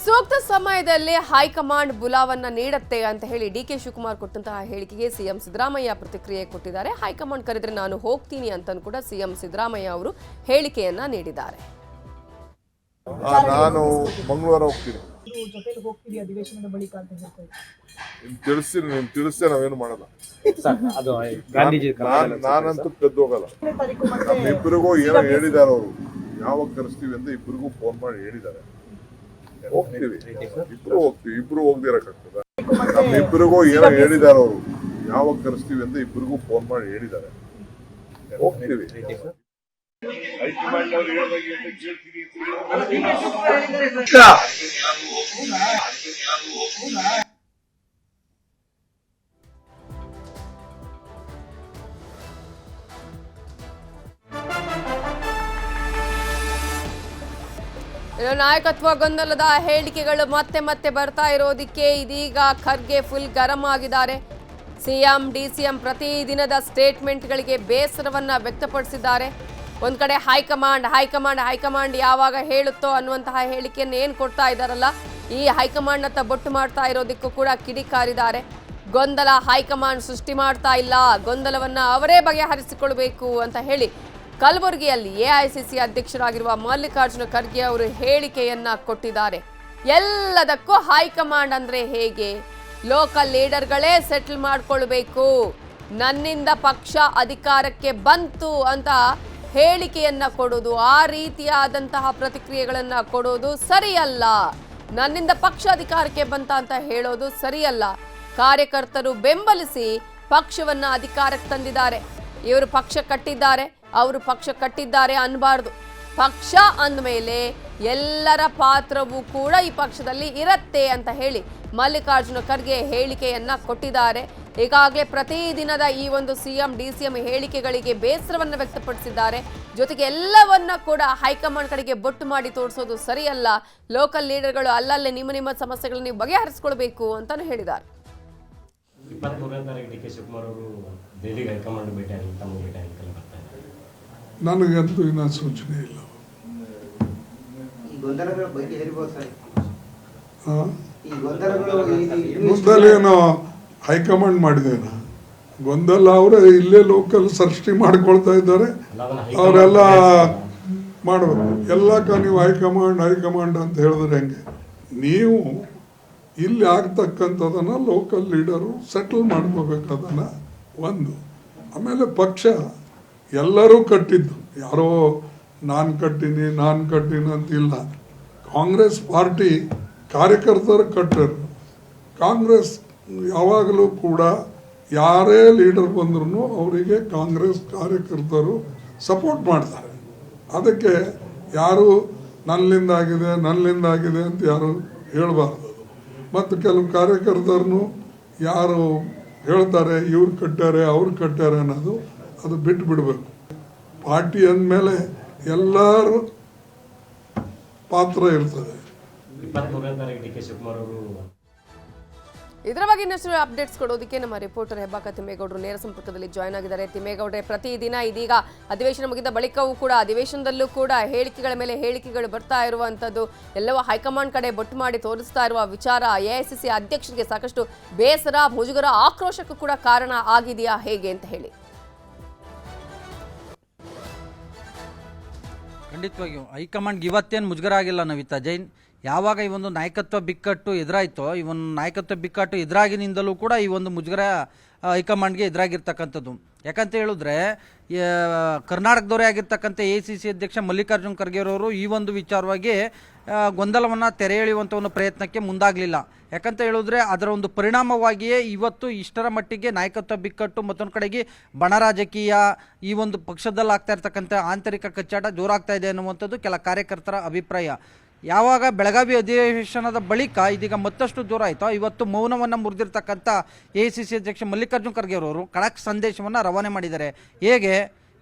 ಸೂಕ್ತ ಸಮಯದಲ್ಲಿ ಹೈಕಮಾಂಡ್ ಬುಲಾವನ್ನ ನೀಡುತ್ತೆ ಅಂತ ಹೇಳಿ DK ಶಿವಕುಮಾರ್ ಕೊಟ್ಟಂತಹ ಹೇಳಿಕೆಗೆ CM ಸಿದ್ದರಾಮಯ್ಯ ಪ್ರತಿಕ್ರಿಯೆ ಕೊಟ್ಟಿದ್ದಾರೆ. ಹೈಕಮಾಂಡ್ ಕರೆದ್ರೆ ನಾನು ಹೋಗ್ತೀನಿ ಅಂತ ಕೂಡ CM ಸಿದ್ದರಾಮಯ್ಯ ಅವರು ಹೇಳಿಕೆಯನ್ನ ನೀಡಿದ್ದಾರೆ. ನಾನು ಮಂಗಳವಾರ ಹೋಗ್ತೀನಿ, ತಿಳಿಸ್ತೇ ನಾವೇನು ಮಾಡಲ್ಲ. ನಾನಂತೂ ಕದ್ದು ಹೋಗಲ್ಲ. ನಮ್ಮಿಬ್ಬರಿಗೂ ಏನೋ ಹೇಳಿದಾರೆ ಅವರು, ಯಾವಾಗ ಕರೆಸ್ತೀವಿ ಅಂತ ಇಬ್ಬರಿಗೂ ಫೋನ್ ಮಾಡಿ ಹೇಳಿದ್ದಾರೆ. ಹೋಗ್ತೀವಿ, ಇಬ್ರು ಹೋಗ್ತೀವಿ. ಇಬ್ರು ಹೋಗ್ದಿರಕ್ಕಾಗ್ತದ? ನಮ್ಮಿಬ್ಬರಿಗೂ ಏನೋ ಹೇಳಿದಾರೆ ಅವರು, ಯಾವಾಗ ಕರೆಸ್ತೀವಿ ಅಂತ ಇಬ್ಬರಿಗೂ ಫೋನ್ ಮಾಡಿ ಹೇಳಿದ್ದಾರೆ. ಹೋಗ್ತೀವಿ. ನಾಯಕತ್ವ ಗೊಂದಲದ ಹೇಳಿಕೆಗಳು ಮತ್ತೆ ಮತ್ತೆ ಬರ್ತಾ ಇರೋದಕ್ಕೆ ಇದೀಗ ಖರ್ಗೆ ಫುಲ್ ಗರಂ ಆಗಿದ್ದಾರೆ. CM DCM ಪ್ರತಿದಿನದ ಸ್ಟೇಟ್ಮೆಂಟ್ಗಳಿಗೆ ಬೇಸರವನ್ನ ವ್ಯಕ್ತಪಡಿಸಿದ್ದಾರೆ. ಒಂದ್ ಕಡೆ ಹೈಕಮಾಂಡ್ ಯಾವಾಗ ಹೇಳುತ್ತೋ ಅನ್ನುವಂತಹ ಹೇಳಿಕೆಯನ್ನು ಏನು ಕೊಡ್ತಾ ಇದ್ದಾರಲ್ಲ, ಈ ಹೈಕಮಾಂಡ್ ಅಂತ ಬೊಟ್ಟು ಮಾಡ್ತಾ ಇರೋದಕ್ಕೂ ಕೂಡ ಕಿಡಿಕಾರಿದ್ದಾರೆ. ಗೊಂದಲ ಹೈಕಮಾಂಡ್ ಸೃಷ್ಟಿ ಮಾಡ್ತಾ ಇಲ್ಲ, ಗೊಂದಲವನ್ನ ಅವರೇ ಬಗೆಹರಿಸಿಕೊಳ್ಬೇಕು ಅಂತ ಹೇಳಿ ಕಲಬುರಗಿಯಲ್ಲಿ AICC ಅಧ್ಯಕ್ಷರಾಗಿರುವ ಮಲ್ಲಿಕಾರ್ಜುನ ಖರ್ಗೆ ಅವರು ಹೇಳಿಕೆಯನ್ನ ಕೊಟ್ಟಿದ್ದಾರೆ. ಎಲ್ಲದಕ್ಕೂ ಹೈಕಮಾಂಡ್ ಅಂದ್ರೆ ಹೇಗೆ? ಲೋಕಲ್ ಲೀಡರ್ಗಳೇ ಸೆಟಲ್ ಮಾಡ್ಕೊಳ್ಬೇಕು, ನನ್ನಿಂದ ಪಕ್ಷ ಅಧಿಕಾರಕ್ಕೆ ಬಂತು ಅಂತ ಹೇಳಿಕೆಯನ್ನ ಕೊಡೋದು, ಆ ರೀತಿಯಾದಂತಹ ಪ್ರತಿಕ್ರಿಯೆಗಳನ್ನ ಕೊಡೋದು ಸರಿಯಲ್ಲ. ನನ್ನಿಂದ ಪಕ್ಷ ಅಧಿಕಾರಕ್ಕೆ ಬಂತ ಅಂತ ಹೇಳೋದು ಸರಿಯಲ್ಲ. ಕಾರ್ಯಕರ್ತರು ಬೆಂಬಲಿಸಿ ಪಕ್ಷವನ್ನ ಅಧಿಕಾರಕ್ಕೆ ತಂದಿದ್ದಾರೆ. ಇವರು ಪಕ್ಷ ಕಟ್ಟಿದ್ದಾರೆ, ಅವರು ಪಕ್ಷ ಕಟ್ಟಿದ್ದಾರೆ ಅನ್ಬಾರ್ದು. ಪಕ್ಷ ಅಂದಮೇಲೆ ಎಲ್ಲರ ಪಾತ್ರವೂ ಕೂಡ ಈ ಪಕ್ಷದಲ್ಲಿ ಇರತ್ತೆ ಅಂತ ಹೇಳಿ ಮಲ್ಲಿಕಾರ್ಜುನ ಖರ್ಗೆ ಹೇಳಿಕೆಯನ್ನ ಕೊಟ್ಟಿದ್ದಾರೆ. ಈಗಾಗಲೇ ಪ್ರತಿದಿನದ ಈ ಒಂದು CM DCM ಹೇಳಿಕೆಗಳಿಗೆ ಬೇಸರವನ್ನು ವ್ಯಕ್ತಪಡಿಸಿದ್ದಾರೆ. ಜೊತೆಗೆ ಎಲ್ಲವನ್ನ ಕೂಡ ಹೈಕಮಾಂಡ್ ಕಡೆಗೆ ಬೊಟ್ಟು ಮಾಡಿ ತೋರಿಸೋದು ಸರಿಯಲ್ಲ. ಲೋಕಲ್ ಲೀಡರ್ಗಳು ಅಲ್ಲಲ್ಲೇ ನಿಮ್ಮ ಸಮಸ್ಯೆಗಳನ್ನು ನೀವು ಬಗೆಹರಿಸಿಕೊಳ್ಬೇಕು ಅಂತಾನು ಹೇಳಿದ್ದಾರೆ. 23ನೇ ತಾರೀಕು DK ಶಿವಕುಮಾರ್ ಅವರು ದೆಹಲಿಗೆ ಹೈಕಮಾಂಡ್ ಭೇಟಿ ಆಗಿ ತಮ್ಮ ಭೇಟಿ ಆಗಿ ಬರ್ತಾರೆ. ನನಗಂತೂ ಇನ್ನೂ ಸೂಚನೆ ಇಲ್ಲ. ಗೊಂದಲ ಏನೋ ಹೈಕಮಾಂಡ್ ಮಾಡಿದೇನ, ಗೊಂದಲ ಅವರೇ ಇಲ್ಲೇ ಲೋಕಲ್ ಸೃಷ್ಟಿ ಮಾಡ್ಕೊಳ್ತಾ ಇದ್ದಾರೆ. ಅವರೆಲ್ಲ ಮಾಡಬೇಕು. ಎಲ್ಲಕ್ಕ ನೀವು ಹೈಕಮಾಂಡ್ ಅಂತ ಹೇಳಿದ್ರೆ ಹೆಂಗೆ? ನೀವು ಇಲ್ಲಿ ಆಗ್ತಕ್ಕಂಥದನ್ನ ಲೋಕಲ್ ಲೀಡರು ಸೆಟಲ್ ಮಾಡ್ಕೋಬೇಕು. ಅದನ್ನು ಒಂದು. ಆಮೇಲೆ ಪಕ್ಷ ಎಲ್ಲರೂ ಕಟ್ಟಿದ್ದು, ಯಾರೋ ನಾನು ಕಟ್ಟಿನಿ ಅಂತಿಲ್ಲ. ಕಾಂಗ್ರೆಸ್ ಪಾರ್ಟಿ ಕಾರ್ಯಕರ್ತರು ಕಟ್ಟರು. ಕಾಂಗ್ರೆಸ್ ಯಾವಾಗಲೂ ಕೂಡ ಯಾರೇ ಲೀಡರ್ ಬಂದ್ರೂ ಅವರಿಗೆ ಕಾಂಗ್ರೆಸ್ ಕಾರ್ಯಕರ್ತರು ಸಪೋರ್ಟ್ ಮಾಡ್ತಾರೆ. ಅದಕ್ಕೆ ಯಾರು ನನ್ನಿಂದಾಗಿದೆ ಅಂತ ಯಾರು ಹೇಳಬಾರ್ದು. ಮತ್ತು ಕೆಲವು ಕಾರ್ಯಕರ್ತರನ್ನು ಯಾರು ಹೇಳ್ತಾರೆ ಇವ್ರು ಕಟ್ಟಾರೆ ಅವ್ರು ಕಟ್ಟಾರೆ ಅನ್ನೋದು ಅದು ಬಿಟ್ಟು ಬಿಡಬೇಕು. ಪಾರ್ಟಿ ಅಂದಮೇಲೆ ಎಲ್ಲರೂ ಪಾತ್ರ ಇರ್ತದೆ. ಇದರ ಬಗ್ಗೆ ಇನ್ನಷ್ಟು ಅಪ್ಡೇಟ್ಸ್ ಕೊಡೋದಕ್ಕೆ ನಮ್ಮ ರಿಪೋರ್ಟರ್ ಹೆಬ್ಬಾಕ ತಿಮ್ಮೇಗೌಡರು ನೇರ ಸಂಪರ್ಕದಲ್ಲಿ ಜಾಯ್ನ್ ಆಗಿದ್ದಾರೆ. ತಿಮ್ಮೇಗೌಡರೆ, ಪ್ರತಿದಿನ ಇದೀಗ ಅಧಿವೇಶನ ಮುಗಿದ ಬಳಿಕವೂ ಕೂಡ ಅಧಿವೇಶನದಲ್ಲೂ ಕೂಡ ಹೇಳಿಕೆಗಳ ಮೇಲೆ ಹೇಳಿಕೆಗಳು ಬರ್ತಾ ಇರುವಂಥದ್ದು, ಎಲ್ಲವೂ ಹೈಕಮಾಂಡ್ ಕಡೆ ಬೊಟ್ಟು ಮಾಡಿ ತೋರಿಸ್ತಾ ಇರುವ ವಿಚಾರ ಎಐಸಿಸಿ ಅಧ್ಯಕ್ಷರಿಗೆ ಸಾಕಷ್ಟು ಬೇಸರ, ಮುಜುಗರ, ಆಕ್ರೋಶಕ್ಕೂ ಕೂಡ ಕಾರಣ ಆಗಿದೆಯಾ ಹೇಗೆ ಅಂತ ಹೇಳಿ? ಖಂಡಿತವಾಗಿಯೂ ಹೈಕಮಾಂಡ್ಗೆ ಇವತ್ತೇನು ಮುಜುಗರ ಆಗಿಲ್ಲ ನವಿತಾ ಜೈನ್. ಯಾವಾಗ ಈ ಒಂದು ನಾಯಕತ್ವ ಬಿಕ್ಕಟ್ಟು ಎದುರಾಯಿತೋ, ಈ ಒಂದು ನಾಯಕತ್ವ ಬಿಕ್ಕಟ್ಟು ಎದುರಾಗಿನಿಂದಲೂ ಕೂಡ ಈ ಒಂದು ಮುಜುಗರ ಹೈಕಮಾಂಡ್ಗೆ ಎದುರಾಗಿರ್ತಕ್ಕಂಥದ್ದು. ಯಾಕಂತ ಹೇಳಿದ್ರೆ ಕರ್ನಾಟಕದವರೇ ಆಗಿರ್ತಕ್ಕಂಥ ACC ಅಧ್ಯಕ್ಷ ಮಲ್ಲಿಕಾರ್ಜುನ್ ಖರ್ಗೆರವರು ಈ ಒಂದು ವಿಚಾರವಾಗಿ ಗೊಂದಲವನ್ನು ತೆರೆ ಎಳೆಯುವಂಥ ಒಂದು ಪ್ರಯತ್ನಕ್ಕೆ ಮುಂದಾಗಲಿಲ್ಲ. ಯಾಕಂತ ಹೇಳಿದ್ರೆ ಅದರ ಒಂದು ಪರಿಣಾಮವಾಗಿಯೇ ಇವತ್ತು ಇಷ್ಟರ ಮಟ್ಟಿಗೆ ನಾಯಕತ್ವ ಬಿಕ್ಕಟ್ಟು, ಮತ್ತೊಂದು ಕಡೆಗೆ ಬಣ ರಾಜಕೀಯ, ಈ ಒಂದು ಪಕ್ಷದಲ್ಲಿ ಆಗ್ತಾ ಇರ್ತಕ್ಕಂಥ ಆಂತರಿಕ ಕಚ್ಚಾಟ ಜೋರಾಗ್ತಾ ಇದೆ ಅನ್ನುವಂಥದ್ದು ಕೆಲ ಕಾರ್ಯಕರ್ತರ ಅಭಿಪ್ರಾಯ. ಯಾವಾಗ ಬೆಳಗಾವಿ ಅಧಿವೇಶನದ ಬಳಿಕ ಇದೀಗ ಮತ್ತಷ್ಟು ಜೋರ ಆಯಿತು, ಇವತ್ತು ಮೌನವನ್ನು ಮುರಿದಿರ್ತಕ್ಕಂಥ ACC ಅಧ್ಯಕ್ಷ ಮಲ್ಲಿಕಾರ್ಜುನ್ ಖರ್ಗೆರವರು ಖಡಕ್ ಸಂದೇಶವನ್ನು ರವಾನೆ ಮಾಡಿದ್ದಾರೆ. ಹೇಗೆ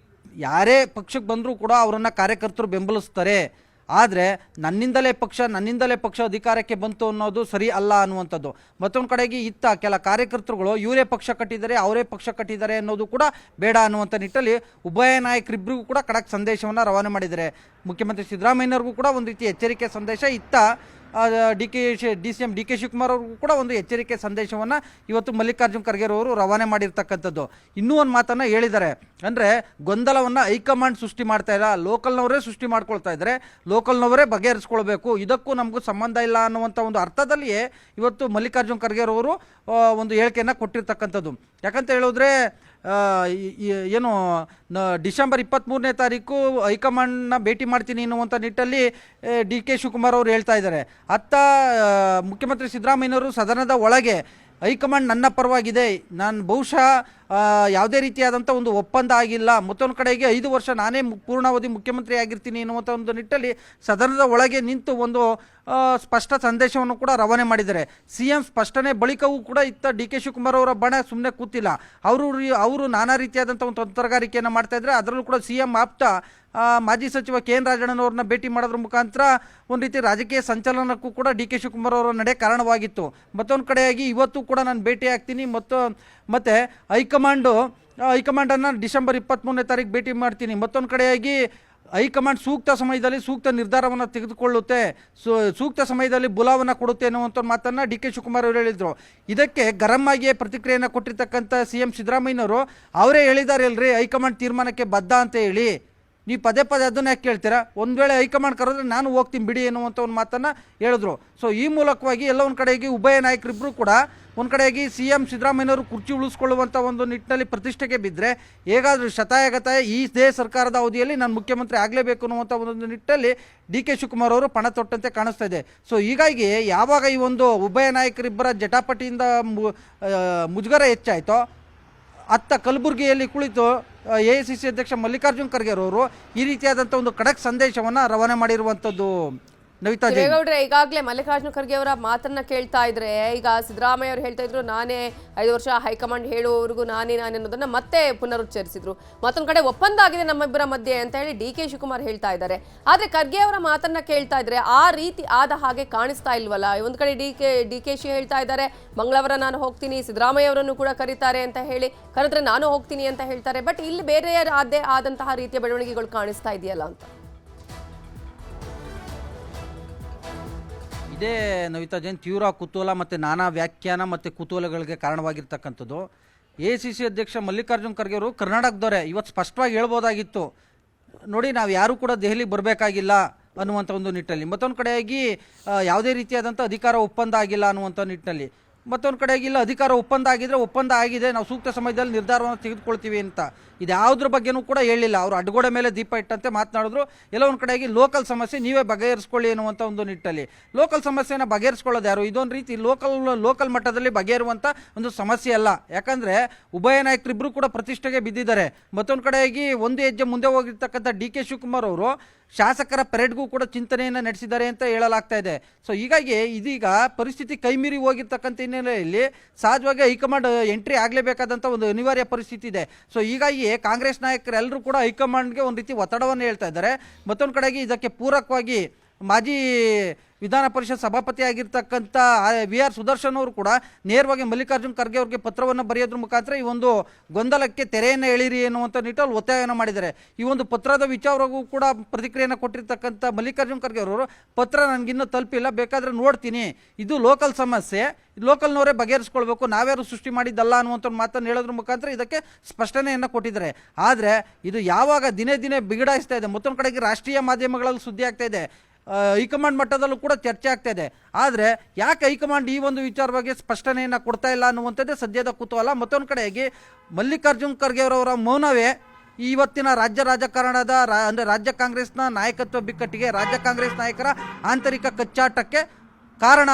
ಯಾರೇ ಪಕ್ಷಕ್ಕೆ ಬಂದರೂ ಕೂಡ ಅವರನ್ನು ಕಾರ್ಯಕರ್ತರು ಬೆಂಬಲಿಸ್ತಾರೆ, ಆದರೆ ನನ್ನಿಂದಲೇ ಪಕ್ಷ ಅಧಿಕಾರಕ್ಕೆ ಬಂತು ಅನ್ನೋದು ಸರಿ ಅಲ್ಲ ಅನ್ನುವಂಥದ್ದು. ಮತ್ತೊಂದು ಕಡೆಗೆ ಇತ್ತ ಕೆಲ ಕಾರ್ಯಕರ್ತರುಗಳು ಇವರೇ ಪಕ್ಷ ಕಟ್ಟಿದ್ದಾರೆ, ಅವರೇ ಪಕ್ಷ ಕಟ್ಟಿದ್ದಾರೆ ಅನ್ನೋದು ಕೂಡ ಬೇಡ ಅನ್ನುವಂಥ ನಿಟ್ಟಲ್ಲಿ ಉಭಯ ನಾಯಕರಿಬ್ಬರಿಗೂ ಕೂಡ ಖಡಕ್ ಸಂದೇಶವನ್ನು ರವಾನೆ ಮಾಡಿದ್ದಾರೆ. ಮುಖ್ಯಮಂತ್ರಿ ಸಿದ್ದರಾಮಯ್ಯನವ್ರಿಗೂ ಕೂಡ ಒಂದು ರೀತಿ ಎಚ್ಚರಿಕೆ ಸಂದೇಶ, ಇತ್ತ CM DK ಶಿವಕುಮಾರ್ ಅವ್ರಿಗೂ ಕೂಡ ಒಂದು ಎಚ್ಚರಿಕೆ ಸಂದೇಶವನ್ನು ಇವತ್ತು ಮಲ್ಲಿಕಾರ್ಜುನ್ ಖರ್ಗೆರವರು ರವಾನೆ ಮಾಡಿರ್ತಕ್ಕಂಥದ್ದು. ಇನ್ನೂ ಒಂದು ಮಾತನ್ನು ಹೇಳಿದ್ದಾರೆ, ಅಂದರೆ ಗೊಂದಲವನ್ನು ಹೈಕಮಾಂಡ್ ಸೃಷ್ಟಿ ಮಾಡ್ತಾ ಇಲ್ಲ, ಲೋಕಲ್ನವರೇ ಸೃಷ್ಟಿ ಮಾಡ್ಕೊಳ್ತಾ ಇದ್ದಾರೆ, ಲೋಕಲ್ನವರೇ ಬಗೆಹರಿಸ್ಕೊಳ್ಬೇಕು, ಇದಕ್ಕೂ ನಮಗೂ ಸಂಬಂಧ ಇಲ್ಲ ಅನ್ನುವಂಥ ಒಂದು ಅರ್ಥದಲ್ಲಿಯೇ ಇವತ್ತು ಮಲ್ಲಿಕಾರ್ಜುನ್ ಖರ್ಗೆರವರು ಒಂದು ಹೇಳಿಕೆಯನ್ನು ಕೊಟ್ಟಿರ್ತಕ್ಕಂಥದ್ದು. ಯಾಕಂತ ಹೇಳಿದ್ರೆ ಏನು ಡಿಸೆಂಬರ್ 23ನೇ ತಾರೀಕು ಹೈಕಮಾಂಡ್ನ ಭೇಟಿ ಮಾಡ್ತೀನಿ ಅನ್ನುವಂಥ ನಿಟ್ಟಲ್ಲಿ DK ಶಿವಕುಮಾರ್ ಅವರು ಹೇಳ್ತಾ ಇದ್ದಾರೆ. ಅತ್ತ ಮುಖ್ಯಮಂತ್ರಿ ಸಿದ್ದರಾಮಯ್ಯನವರು ಸದನದ ಒಳಗೆ ಹೈಕಮಾಂಡ್ ನನ್ನ ಪರವಾಗಿದೆ, ನಾನು ಬಹುಶಃ ಯಾವುದೇ ರೀತಿಯಾದಂಥ ಒಂದು ಒಪ್ಪಂದ ಆಗಿಲ್ಲ, ಮತ್ತೊಂದು ಕಡೆಗೆ 5 ವರ್ಷ ನಾನೇ ಪೂರ್ಣಾವಧಿ ಮುಖ್ಯಮಂತ್ರಿ ಆಗಿರ್ತೀನಿ ಎನ್ನುವಂಥ ಒಂದು ನಿಟ್ಟಲ್ಲಿ ಸದನದ ಒಳಗೆ ನಿಂತು ಒಂದು ಸ್ಪಷ್ಟ ಸಂದೇಶವನ್ನು ಕೂಡ ರವಾನೆ ಮಾಡಿದ್ದಾರೆ. CM ಸ್ಪಷ್ಟನೆ ಬಳಿಕವೂ ಕೂಡ ಇತ್ತ DK ಶಿವಕುಮಾರ್ ಅವರ ಬಣ ಸುಮ್ಮನೆ ಕೂತಿಲ್ಲ. ಅವರು ನಾನಾ ರೀತಿಯಾದಂಥ ಒಂದು ತಂತ್ರಗಾರಿಕೆಯನ್ನು ಮಾಡ್ತಾ ಇದ್ದಾರೆ. ಅದರಲ್ಲೂ ಕೂಡ CM ಆಪ್ತ ಮಾಜಿ ಸಚಿವ KN ರಾಜಣ್ಣನವ್ರನ್ನ ಭೇಟಿ ಮಾಡೋದ್ರ ಮುಖಾಂತರ ಒಂದು ರೀತಿ ರಾಜಕೀಯ ಸಂಚಲನಕ್ಕೂ ಕೂಡ DK ಶಿವಕುಮಾರ್ ಅವರ ನಡೆ ಕಾರಣವಾಗಿತ್ತು. ಮತ್ತೊಂದು ಕಡೆಯಾಗಿ ಇವತ್ತು ಕೂಡ ನಾನು ಭೇಟಿ ಆಗ್ತೀನಿ ಮತ್ತು ಹೈಕಮಾಂಡನ್ನು ಡಿಸೆಂಬರ್ 23ನೇ ತಾರೀಕು ಭೇಟಿ ಮಾಡ್ತೀನಿ, ಮತ್ತೊಂದು ಕಡೆಯಾಗಿ ಹೈಕಮಾಂಡ್ ಸೂಕ್ತ ಸಮಯದಲ್ಲಿ ಸೂಕ್ತ ನಿರ್ಧಾರವನ್ನು ತೆಗೆದುಕೊಳ್ಳುತ್ತೆ, ಸೂಕ್ತ ಸಮಯದಲ್ಲಿ ಬುಲಾವನ್ನು ಕೊಡುತ್ತೆ ಅನ್ನುವಂಥ ಮಾತನ್ನು DK ಶಿವಕುಮಾರ್ ಅವರು ಹೇಳಿದರು. ಇದಕ್ಕೆ ಗರಂ ಆಗಿಯೇ ಪ್ರತಿಕ್ರಿಯೆಯನ್ನು ಕೊಟ್ಟಿರ್ತಕ್ಕಂಥ CM ಸಿದ್ದರಾಮಯ್ಯನವರು ಅವರೇ ಹೇಳಿದ್ದಾರೆ ಅಲ್ರಿ ಹೈಕಮಾಂಡ್ ತೀರ್ಮಾನಕ್ಕೆ ಬದ್ಧ ಅಂತ ಹೇಳಿ, ನೀವು ಪದೇ ಅದನ್ನು ಯಾಕೆ ಕೇಳ್ತೀರಾ, ಒಂದು ವೇಳೆ ಹೈಕಮಾಂಡ್ ಕರೆದ್ರೆ ನಾನು ಹೋಗ್ತೀನಿ ಬಿಡಿ ಎನ್ನುವಂಥ ಒಂದು ಮಾತನ್ನು ಹೇಳಿದ್ರು. ಸೊ ಈ ಮೂಲಕವಾಗಿ ಎಲ್ಲ ಒಂದು ಕಡೆಗೆ ಉಭಯ ನಾಯಕರಿಬ್ಬರು ಕೂಡ ಒಂದು ಕಡೆಯಾಗಿ CM ಸಿದ್ದರಾಮಯ್ಯನವರು ಕುರ್ಚಿ ಉಳಿಸ್ಕೊಳ್ಳುವಂಥ ಒಂದು ನಿಟ್ಟಿನಲ್ಲಿ ಪ್ರತಿಷ್ಠೆಗೆ ಬಿದ್ದರೆ, ಹೇಗಾದರೂ ಶತಾಯಗತಾಯ ಇದೇ ಸರ್ಕಾರದ ಅವಧಿಯಲ್ಲಿ ನಾನು ಮುಖ್ಯಮಂತ್ರಿ ಆಗಲೇಬೇಕು ಅನ್ನುವಂಥ ಒಂದು ನಿಟ್ಟಲ್ಲಿ DK ಶಿವಕುಮಾರ್ ಅವರು ಪಣ ತೊಟ್ಟಂತೆ ಕಾಣಿಸ್ತಾ ಇದೆ. ಸೊ ಹೀಗಾಗಿ ಯಾವಾಗ ಈ ಒಂದು ಉಭಯ ನಾಯಕರಿಬ್ಬರ ಜಟಾಪಟಿಯಿಂದ ಮುಜುಗರ ಹೆಚ್ಚಾಯಿತೋ, ಅತ್ತ ಕಲಬುರಗಿಯಲ್ಲಿ ಕುಳಿತು AICC ಅಧ್ಯಕ್ಷ ಮಲ್ಲಿಕಾರ್ಜುನ್ ಖರ್ಗೆರವರು ಈ ರೀತಿಯಾದಂಥ ಒಂದು ಖಡಕ್ ಸಂದೇಶವನ್ನು ರವಾನೆ ಮಾಡಿರುವಂಥದ್ದು ನವಿತಾ ಜೈನ್. ದೇವೇಗೌಡ್ರೆ, ಈಗಾಗಲೇ ಮಲ್ಲಿಕಾರ್ಜುನ ಖರ್ಗೆ ಅವರ ಮಾತನ್ನ ಕೇಳ್ತಾ ಇದ್ರೆ, ಈಗ ಸಿದ್ದರಾಮಯ್ಯ ಅವರು ಹೇಳ್ತಾ ಇದ್ರು ನಾನೇ 5 ವರ್ಷ ಹೈಕಮಾಂಡ್ ಹೇಳುವವರೆಗೂ ನಾನೇ ಅನ್ನೋದನ್ನ ಮತ್ತೆ ಪುನರುಚ್ಚರಿಸಿದ್ರು. ಮತ್ತೊಂದ್ ಕಡೆ ಒಪ್ಪಂದ ಆಗಿದೆ ನಮ್ಮಿಬ್ಬರ ಮಧ್ಯೆ ಅಂತ ಹೇಳಿ ಡಿ ಕೆ ಶಿವಕುಮಾರ್ ಹೇಳ್ತಾ ಇದ್ದಾರೆ. ಆದ್ರೆ ಖರ್ಗೆ ಅವರ ಮಾತನ್ನ ಕೇಳ್ತಾ ಇದ್ರೆ ಆ ರೀತಿ ಆದ ಹಾಗೆ ಕಾಣಿಸ್ತಾ ಇಲ್ವಲ್ಲ. ಒಂದ್ ಕಡೆ ಡಿ ಕೆ ಶಿ ಹೇಳ್ತಾ ಇದ್ದಾರೆ ಮಂಗಳವಾರ ನಾನು ಹೋಗ್ತೀನಿ, ಸಿದ್ದರಾಮಯ್ಯ ಅವರನ್ನು ಕೂಡ ಕರೀತಾರೆ ಅಂತ ಹೇಳಿ, ಕರೆದ್ರೆ ನಾನು ಹೋಗ್ತೀನಿ ಅಂತ ಹೇಳ್ತಾರೆ. ಬಟ್ ಇಲ್ಲಿ ಬೇರೆ ಆದಂತಹ ರೀತಿಯ ಬೆಳವಣಿಗೆಗಳು ಕಾಣಿಸ್ತಾ ಇದೆಯಲ್ಲ ಅಂತ. ಇದೇ ನವಿತಾ ಜೈನ್ ತೀವ್ರ ಕುತೂಹಲ ಮತ್ತು ನಾನಾ ವ್ಯಾಖ್ಯಾನ ಮತ್ತು ಕುತೂಹಲಗಳಿಗೆ ಕಾರಣವಾಗಿರ್ತಕ್ಕಂಥದ್ದು. ACC ಅಧ್ಯಕ್ಷ ಮಲ್ಲಿಕಾರ್ಜುನ್ ಖರ್ಗೆ ಅವರು ಕರ್ನಾಟಕದವರೇ, ಇವತ್ತು ಸ್ಪಷ್ಟವಾಗಿ ಹೇಳ್ಬೋದಾಗಿತ್ತು, ನೋಡಿ ನಾವು ಯಾರೂ ಕೂಡ ದೆಹಲಿಗೆ ಬರಬೇಕಾಗಿಲ್ಲ ಅನ್ನುವಂಥ ಒಂದು ನಿಟ್ಟಿನಲ್ಲಿ. ಮತ್ತೊಂದು ಕಡೆಯಾಗಿ ಯಾವುದೇ ರೀತಿಯಾದಂಥ ಅಧಿಕಾರ ಒಪ್ಪಂದ ಆಗಿಲ್ಲ ಅನ್ನುವಂಥ ನಿಟ್ಟಿನಲ್ಲಿ. ಮತ್ತೊಂದು ಕಡೆಯಾಗಿ ಇಲ್ಲ, ಅಧಿಕಾರ ಒಪ್ಪಂದ ಆಗಿದ್ರೆ ಒಪ್ಪಂದ ಆಗಿದೆ, ನಾವು ಸೂಕ್ತ ಸಮಯದಲ್ಲಿ ನಿರ್ಧಾರವನ್ನು ತೆಗೆದುಕೊಳ್ತೀವಿ ಅಂತ. ಇದು ಯಾವುದ್ರ ಬಗ್ಗೆನೂ ಕೂಡ ಹೇಳಿಲ್ಲ. ಅವರು ಅಡ್ಗೋಡೆ ಮೇಲೆ ದೀಪ ಇಟ್ಟಂತೆ ಮಾತನಾಡಿದ್ರು. ಎಲ್ಲ ಒಂದು ಕಡೆಯಾಗಿ ಲೋಕಲ್ ಸಮಸ್ಯೆ ನೀವೇ ಬಗೆಹರಿಸ್ಕೊಳ್ಳಿ ಅನ್ನುವಂಥ ಒಂದು ನಿಟ್ಟಲ್ಲಿ. ಲೋಕಲ್ ಸಮಸ್ಯೆನ ಬಗೆಹರಿಸ್ಕೊಳ್ಳೋದು ಯಾರು? ಇದೊಂದು ರೀತಿ ಲೋಕಲ್ ಮಟ್ಟದಲ್ಲಿ ಬಗೆಹರುವಂಥ ಒಂದು ಸಮಸ್ಯೆ ಅಲ್ಲ. ಯಾಕಂದರೆ ಉಭಯ ನಾಯಕರಿಬ್ಬರು ಕೂಡ ಪ್ರತಿಷ್ಠೆಗೆ ಬಿದ್ದಿದ್ದಾರೆ. ಮತ್ತೊಂದು ಕಡೆಯಾಗಿ ಒಂದು ಹೆಜ್ಜೆ ಮುಂದೆ ಹೋಗಿರ್ತಕ್ಕಂಥ ಡಿ ಕೆ ಶಿವಕುಮಾರ್ ಅವರು ಶಾಸಕರ ಪೆರೇಡ್ಗೂ ಕೂಡ ಚಿಂತನೆಯನ್ನು ನಡೆಸಿದ್ದಾರೆ ಅಂತ ಹೇಳಲಾಗ್ತಾ ಇದೆ. ಸೊ ಹೀಗಾಗಿ ಇದೀಗ ಪರಿಸ್ಥಿತಿ ಕೈಮೀರಿ ಹೋಗಿರ್ತಕ್ಕಂಥ ಹಿನ್ನೆಲೆಯಲ್ಲಿ ಸಹಜವಾಗಿ ಹೈಕಮಾಂಡ್ ಎಂಟ್ರಿ ಆಗಲೇಬೇಕಾದಂಥ ಒಂದು ಅನಿವಾರ್ಯ ಪರಿಸ್ಥಿತಿ ಇದೆ. ಸೊ ಹೀಗಾಗಿ ಕಾಂಗ್ರೆಸ್ ನಾಯಕರೆಲ್ಲರೂ ಕೂಡ ಹೈಕಮಾಂಡ್ಗೆ ಒಂದು ರೀತಿ ಒತ್ತಡವನ್ನು ಹೇಳ್ತಾ ಇದ್ದಾರೆ. ಮತ್ತೊಂದು ಕಡೆಗೆ ಇದಕ್ಕೆ ಪೂರಕವಾಗಿ ಮಾಜಿ ವಿಧಾನ ಪರಿಷತ್ ಸಭಾಪತಿ ಆಗಿರ್ತಕ್ಕಂಥ VR ಸುದರ್ಶನ್ ಅವರು ಕೂಡ ನೇರವಾಗಿ ಮಲ್ಲಿಕಾರ್ಜುನ್ ಖರ್ಗೆ ಅವರಿಗೆ ಪತ್ರವನ್ನು ಬರೆಯೋದ್ರ ಮುಖಾಂತರ ಈ ಒಂದು ಗೊಂದಲಕ್ಕೆ ತೆರೆಯನ್ನು ಎಳೀರಿ ಎನ್ನುವಂಥ ನಿಟ್ಟಲ್ಲಿ ಒತ್ತಾಯವನ್ನು ಮಾಡಿದ್ದಾರೆ. ಈ ಒಂದು ಪತ್ರದ ವಿಚಾರವೂ ಕೂಡ ಪ್ರತಿಕ್ರಿಯೆಯನ್ನು ಕೊಟ್ಟಿರ್ತಕ್ಕಂಥ ಮಲ್ಲಿಕಾರ್ಜುನ್ ಖರ್ಗೆ ಅವರು, ಪತ್ರ ನನಗಿನ್ನೂ ತಲುಪಿಲ್ಲ, ಬೇಕಾದರೆ ನೋಡ್ತೀನಿ, ಇದು ಲೋಕಲ್ ಸಮಸ್ಯೆ, ಲೋಕಲ್ನವರೇ ಬಗೆಹರಿಸ್ಕೊಳ್ಬೇಕು, ನಾವ್ಯಾರು ಸೃಷ್ಟಿ ಮಾಡಿದ್ದಲ್ಲ ಅನ್ನುವಂಥ ಮಾತನ್ನು ಹೇಳೋದ್ರ ಮುಖಾಂತರ ಇದಕ್ಕೆ ಸ್ಪಷ್ಟನೆಯನ್ನು ಕೊಟ್ಟಿದ್ದಾರೆ. ಆದರೆ ಇದು ಯಾವಾಗ ದಿನೇ ದಿನೇ ಬಿಗಡಾಯಿಸ್ತಾ ಇದೆ. ಮತ್ತೊಂದು ಕಡೆಗೆ ರಾಷ್ಟ್ರೀಯ ಮಾಧ್ಯಮಗಳಲ್ಲಿ ಸುದ್ದಿ ಆಗ್ತಾ ಇದೆ, ಹೈಕಮಾಂಡ್ ಮಟ್ಟದಲ್ಲೂ ಕೂಡ ಚರ್ಚೆ ಆಗ್ತಾ ಇದೆ. ಆದರೆ ಯಾಕೆ ಹೈಕಮಾಂಡ್ ಈ ಒಂದು ವಿಚಾರ ಬಗ್ಗೆ ಸ್ಪಷ್ಟನೆಯನ್ನು ಕೊಡ್ತಾ ಇಲ್ಲ ಅನ್ನುವಂಥದ್ದೇ ಸದ್ಯದ ಕುತೂಹಲ. ಮತ್ತೊಂದು ಕಡೆಯಾಗಿ ಮಲ್ಲಿಕಾರ್ಜುನ್ ಖರ್ಗೆ ಅವರವರ ಮೌನವೇ ಇವತ್ತಿನ ರಾಜ್ಯ ರಾಜಕಾರಣದ ಅಂದರೆ ರಾಜ್ಯ ಕಾಂಗ್ರೆಸ್ನ ನಾಯಕತ್ವ ಬಿಕ್ಕಟ್ಟಿಗೆ, ರಾಜ್ಯ ಕಾಂಗ್ರೆಸ್ ನಾಯಕರ ಆಂತರಿಕ ಕಚ್ಚಾಟಕ್ಕೆ ಕಾರಣ